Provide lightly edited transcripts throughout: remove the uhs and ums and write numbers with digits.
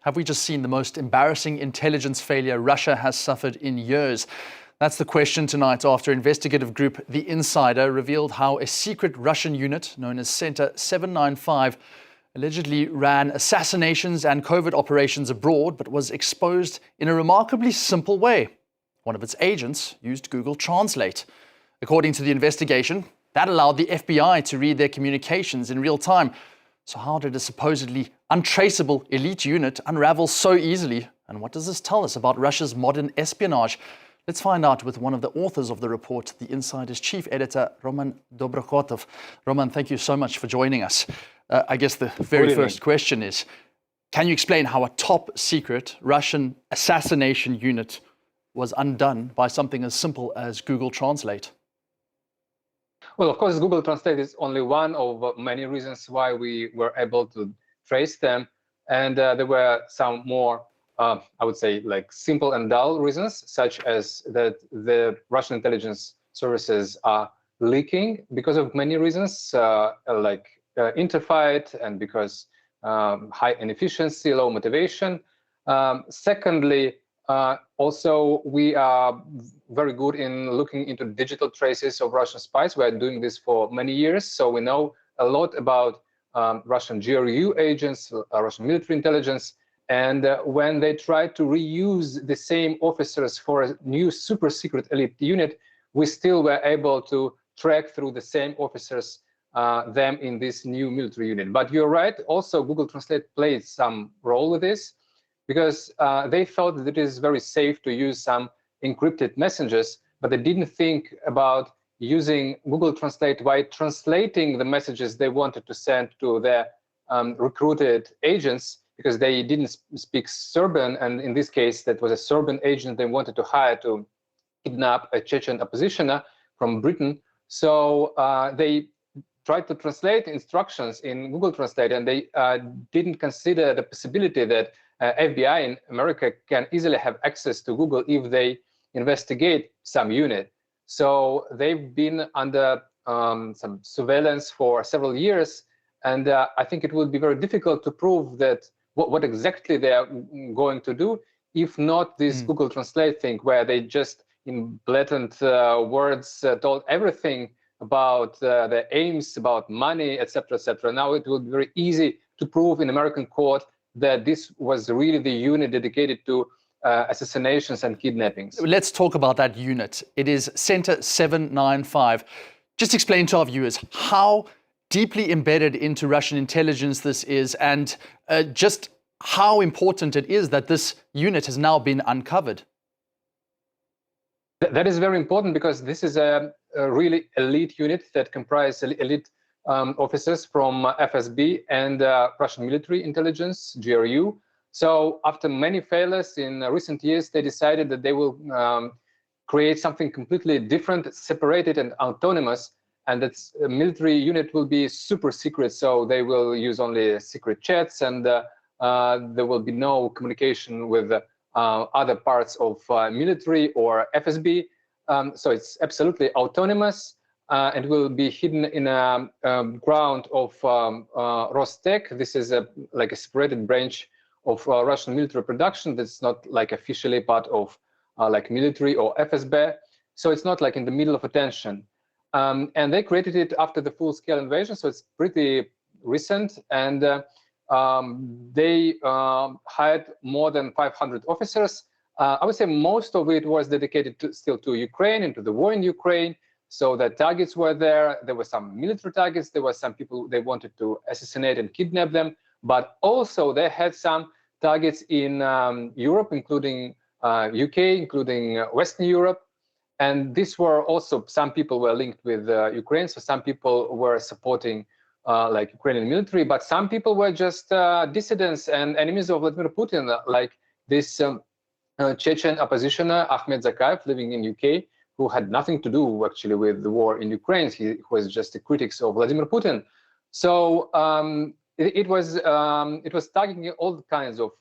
Have we just seen the most embarrassing intelligence failure Russia has suffered in years? That's the question tonight after investigative group The Insider revealed how a secret Russian unit known as Center 795 allegedly ran assassinations and covert operations abroad, but was exposed in a remarkably simple way. One of its agents used Google Translate. According to the investigation, that allowed the FBI to read their communications in real time. So how did a supposedly untraceable elite unit unravel so easily? And what does this tell us about Russia's modern espionage? Let's find out with one of the authors of the report, The Insider's chief editor, Roman Dobrohotov. Roman, thank you so much for joining us. I guess the very first question is, can you explain how a top secret Russian assassination unit was undone by something as simple as Google Translate? Well, of course, Google Translate is only one of many reasons why we were able to trace them. And there were some more, I would say, like simple and dull reasons, such as that the Russian intelligence services are leaking because of many reasons, like interfight and because high inefficiency, low motivation. Secondly, also, we are very good in looking into digital traces of Russian spies. We are doing this for many years, so we know a lot about Russian GRU agents, Russian military intelligence, and when they try to reuse the same officers for a new super secret elite unit, we still were able to track through the same officers them in this new military unit. But you're right, also Google Translate played some role with this, because they thought that it is very safe to use some encrypted messages, but they didn't think about using Google Translate by translating the messages they wanted to send to their recruited agents, because they didn't speak Serbian, and in this case, that was a Serbian agent they wanted to hire to kidnap a Chechen oppositioner from Britain. So they tried to translate instructions in Google Translate, and they didn't consider the possibility that FBI in America can easily have access to Google if they investigate some unit. So they've been under some surveillance for several years, and I think it would be very difficult to prove that what exactly they are going to do, if not this Google Translate thing, where they just in blatant words told everything about their aims, about money, etc., etc. Now it will be very easy to prove in American court that this was really the unit dedicated to assassinations and kidnappings. Let's talk about that unit. It is Center 795. Just explain to our viewers how deeply embedded into Russian intelligence this is, and just how important it is that this unit has now been uncovered. That is very important, because this is a really elite unit that comprises elite officers from FSB and Russian military intelligence, GRU. So after many failures in recent years, they decided that they will create something completely different, separated and autonomous, and that military unit will be super secret. So they will use only secret chats, and there will be no communication with other parts of military or FSB. So it's absolutely autonomous. And will be hidden in a ground of Rostec. This is like a separated branch of Russian military production that's not like officially part of like military or FSB. So it's not like in the middle of attention. And they created it after the full-scale invasion, so it's pretty recent. And they hired more than 500 officers. I would say most of it was dedicated still to Ukraine and to the war in Ukraine. So the targets were there. There were some military targets. There were some people they wanted to assassinate and kidnap them. But also they had some targets in Europe, including UK, including Western Europe. And these were also, some people were linked with Ukraine. So some people were supporting like Ukrainian military, but some people were just dissidents and enemies of Vladimir Putin, like this Chechen oppositioner, Ahmed Zakayev, living in UK, who had nothing to do actually with the war in Ukraine. He was just a critic of Vladimir Putin. So it was targeting all kinds of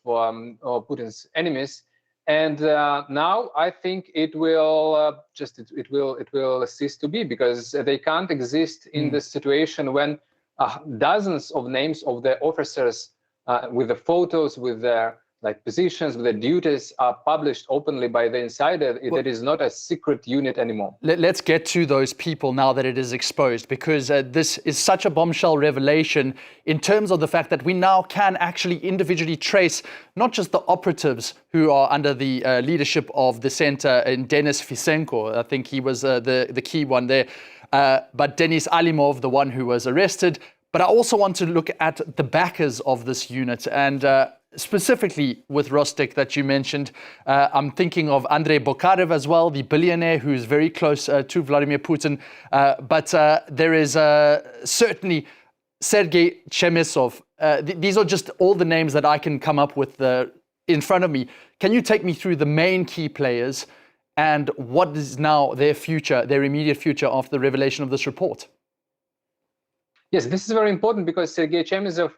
Putin's enemies. And now I think it will it will cease to be, because they can't exist in this situation when dozens of names of the officers with the photos, with their like positions, with their duties are published openly by the insider, it is not a secret unit anymore. Let's get to those people now that it is exposed, because this is such a bombshell revelation in terms of the fact that we now can actually individually trace not just the operatives who are under the leadership of the center in Denis Fisenko. I think he was the key one there, but Denis Alimov, the one who was arrested. But I also want to look at the backers of this unit, and specifically with Rostek that you mentioned. I'm thinking of Andrei Bokarev as well, the billionaire who's very close to Vladimir Putin. But there is certainly Sergei Chemezov. These are just all the names that I can come up with in front of me. Can you take me through the main key players and what is now their future, their immediate future after the revelation of this report? Yes, this is very important because Sergei Chemezov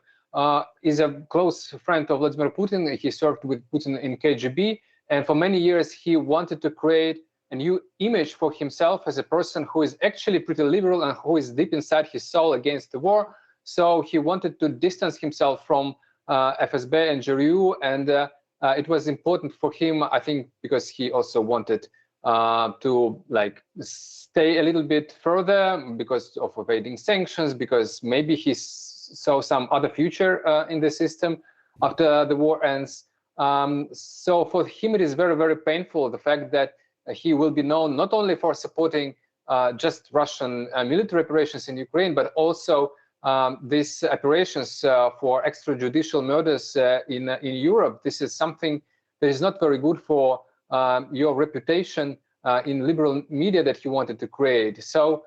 is a close friend of Vladimir Putin. He served with Putin in KGB, and for many years he wanted to create a new image for himself as a person who is actually pretty liberal and who is deep inside his soul against the war. So he wanted to distance himself from FSB and GRU, and it was important for him, I think, because he also wanted to stay a little bit further because of evading sanctions, because maybe he saw some other future in the system after the war ends. So for him, it is very, very painful, the fact that he will be known not only for supporting just Russian military operations in Ukraine, but also these operations for extrajudicial murders in Europe. This is something that is not very good for your reputation in liberal media that he wanted to create. So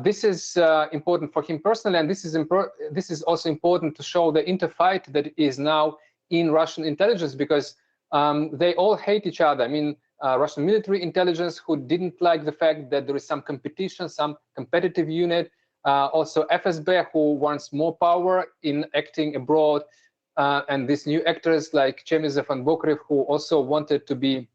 this is important for him personally, and this is also important to show the interfight that is now in Russian intelligence, because they all hate each other. I mean, Russian military intelligence, who didn't like the fact that there is some competition, some competitive unit, also FSB, who wants more power in acting abroad, and these new actors like Chemezov and Bokarev, who also wanted to be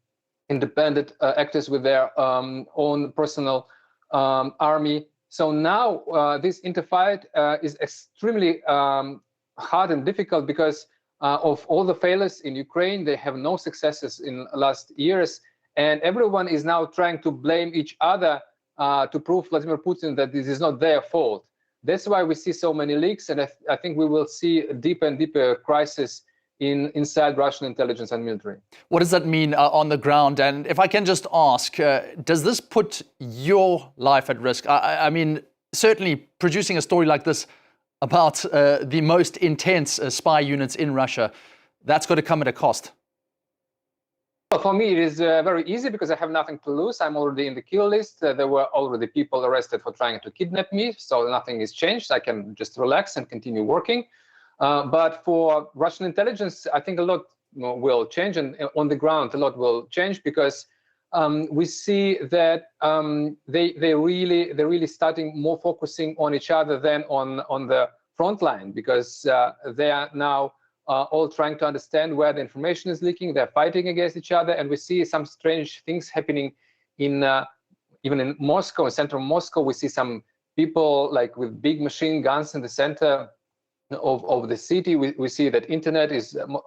independent actors with their own personal army. So now this interfight is extremely hard and difficult because of all the failures in Ukraine. They have no successes in last years, and everyone is now trying to blame each other to prove Vladimir Putin that this is not their fault. That's why we see so many leaks, and I think we will see a deeper and deeper crisis inside Russian intelligence and military. What does that mean on the ground? And if I can just ask, does this put your life at risk? I mean, certainly producing a story like this about the most intense spy units in Russia, that's got to come at a cost. Well, for me, it is very easy because I have nothing to lose. I'm already in the kill list. There were already people arrested for trying to kidnap me, so nothing is changed. I can just relax and continue working. But for Russian intelligence, I think a lot will change, and on the ground, a lot will change, because we see that they're really starting more focusing on each other than on the front line, because they are now all trying to understand where the information is leaking. They're fighting against each other, and we see some strange things happening in even in Moscow, in central Moscow. We see some people like with big machine guns in the center of the city. We see that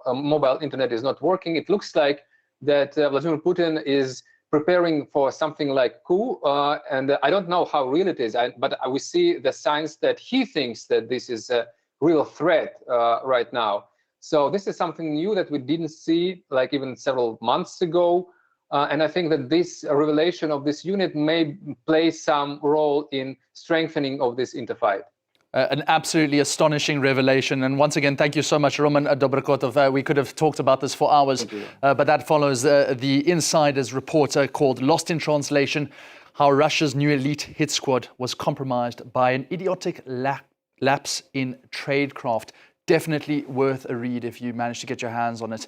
mobile internet is not working. It looks like that Vladimir Putin is preparing for something like coup, and I don't know how real it is, but we see the signs that he thinks that this is a real threat right now. So this is something new that we didn't see like even several months ago, and I think that this revelation of this unit may play some role in strengthening of this interfight. An absolutely astonishing revelation. And once again, thank you so much, Roman Dobrohotov. We could have talked about this for hours, but that follows the Insider's report called Lost in Translation: How Russia's New Elite Hit Squad Was Compromised by an Idiotic Lapse in Tradecraft. Definitely worth a read if you manage to get your hands on it.